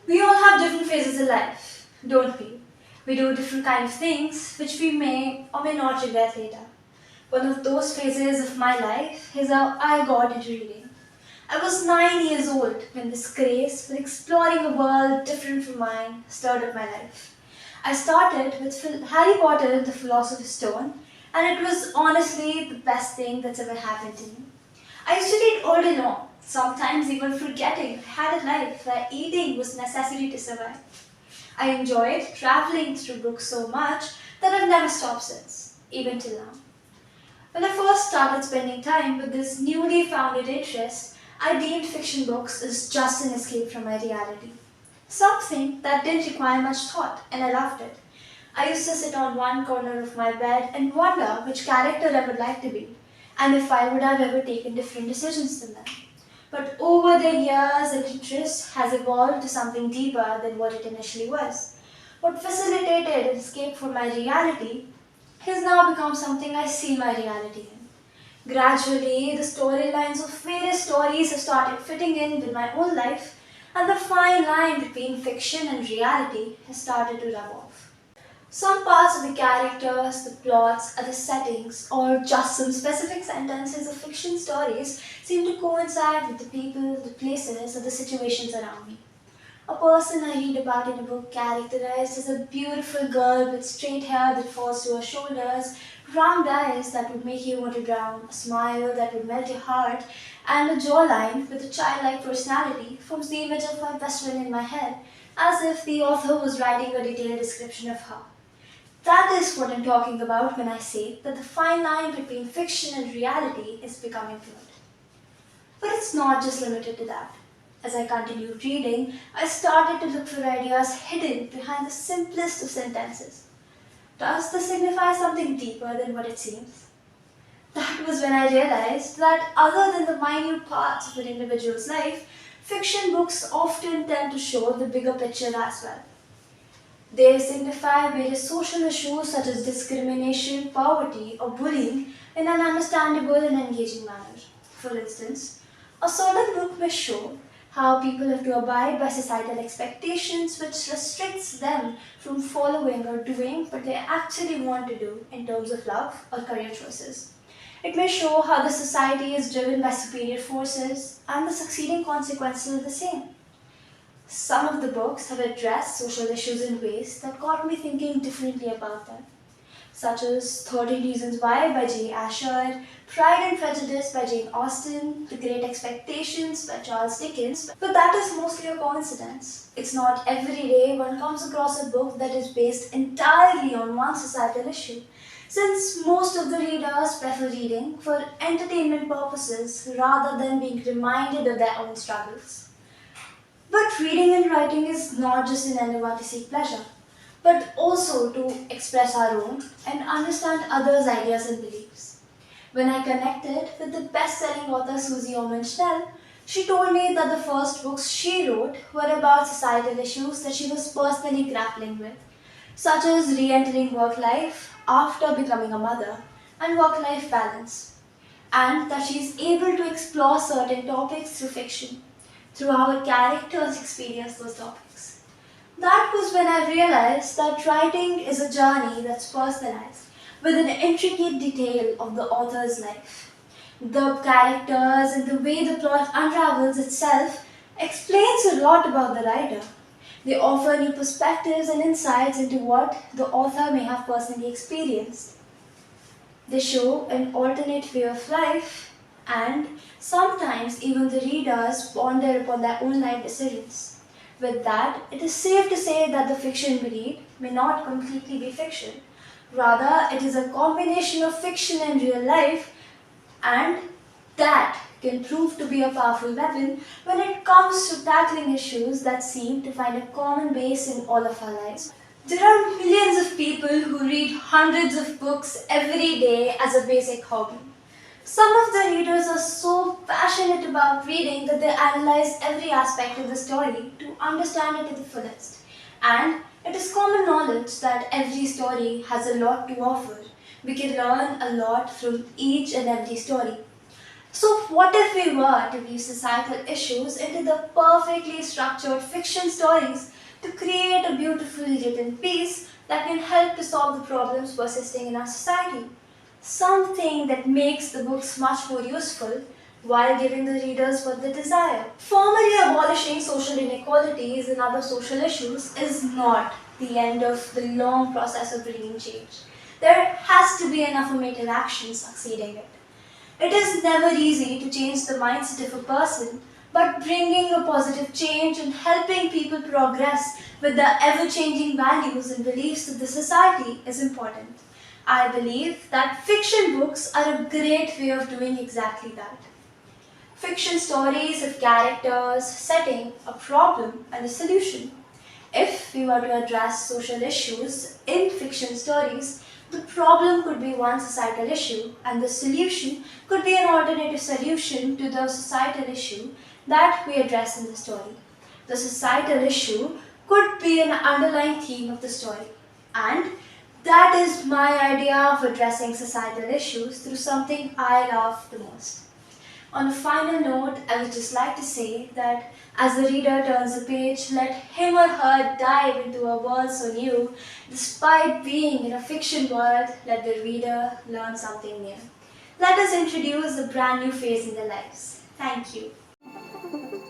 We all have different phases in life, don't we? We do different kind of things which we may or may not regret later. One of those phases of my life is how I got into reading. I was 9 years old when this craze for exploring a world different from mine stirred up my life. I started with Harry Potter and the Philosopher's Stone, and it was honestly the best thing that's ever happened to me. I used to read all day long, sometimes even forgetting I had a life where eating was necessary to survive. I enjoyed traveling through books so much that I've never stopped since, even till now. When I first started spending time with this newly founded interest, I deemed fiction books as just an escape from my reality. Something that didn't require much thought, and I loved it. I used to sit on one corner of my bed and wonder which character I would like to be, and if I would have ever taken different decisions than them. But over the years, the interest has evolved to something deeper than what it initially was. What facilitated an escape from my reality has now become something I see my reality in. Gradually, the storylines of various stories have started fitting in with my own life, and the fine line between fiction and reality has started to rub off. Some parts of the characters, the plots, or the settings, or just some specific sentences of fiction stories seem to coincide with the people, the places, or the situations around me. A person I read about in a book characterized as a beautiful girl with straight hair that falls to her shoulders, round eyes that would make you want to drown, a smile that would melt your heart, and a jawline with a childlike personality forms the image of my best friend in my head, as if the author was writing a detailed description of her. That is what I'm talking about when I say that the fine line between fiction and reality is becoming fluid. But it's not just limited to that. As I continued reading, I started to look for ideas hidden behind the simplest of sentences. Does this signify something deeper than what it seems? That was when I realized that other than the minute parts of an individual's life, fiction books often tend to show the bigger picture as well. They signify various social issues such as discrimination, poverty, or bullying in an understandable and engaging manner. For instance, a certain book may show how people have to abide by societal expectations which restricts them from following or doing what they actually want to do in terms of love or career choices. It may show how the society is driven by superior forces and the succeeding consequences of the same. Some of the books have addressed social issues in ways that got me thinking differently about them, such as 13 Reasons Why by J. Asher, Pride and Prejudice by Jane Austen, The Great Expectations by Charles Dickens. But that is mostly a coincidence. It's not every day one comes across a book that is based entirely on one societal issue, since most of the readers prefer reading for entertainment purposes rather than being reminded of their own struggles. But reading and writing is not just an endeavor to seek pleasure, but also to express our own and understand others' ideas and beliefs. When I connected with the best-selling author Susie Orman Schnell, she told me that the first books she wrote were about societal issues that she was personally grappling with, such as re-entering work life after becoming a mother and work-life balance, and that she is able to explore certain topics through fiction, through how her characters experience those topics. That was when I realized that writing is a journey that's personalized, with an intricate detail of the author's life. The characters and the way the plot unravels itself explains a lot about the writer. They offer new perspectives and insights into what the author may have personally experienced. They show an alternate way of life, and sometimes even the readers ponder upon their own life decisions. With that, it is safe to say that the fiction we read may not completely be fiction. Rather, it is a combination of fiction and real life, and that can prove to be a powerful weapon when it comes to tackling issues that seem to find a common base in all of our lives. There are millions of people who read hundreds of books every day as a basic hobby. Some of the readers are so passionate about reading that they analyze every aspect of the story to understand it to the fullest. And it is common knowledge that every story has a lot to offer. We can learn a lot from each and every story. So, what if we were to weave societal issues into the perfectly structured fiction stories to create a beautifully written piece that can help to solve the problems persisting in our society? Something that makes the books much more useful while giving the readers what they desire. Formally abolishing social inequalities and other social issues is not the end of the long process of bringing change. There has to be an affirmative action succeeding it. It is never easy to change the mindset of a person, but bringing a positive change and helping people progress with the ever changing values and beliefs of the society is important. I believe that fiction books are a great way of doing exactly that. Fiction stories have characters, setting, a problem, and a solution. If we were to address social issues in fiction stories, the problem could be one societal issue, and the solution could be an alternative solution to the societal issue that we address in the story. The societal issue could be an underlying theme of the story, and that is my idea of addressing societal issues through something I love the most. On a final note, I would just like to say that as the reader turns the page, let him or her dive into a world so new. Despite being in a fiction world, let the reader learn something new. Let us introduce a brand new phase in their lives. Thank you.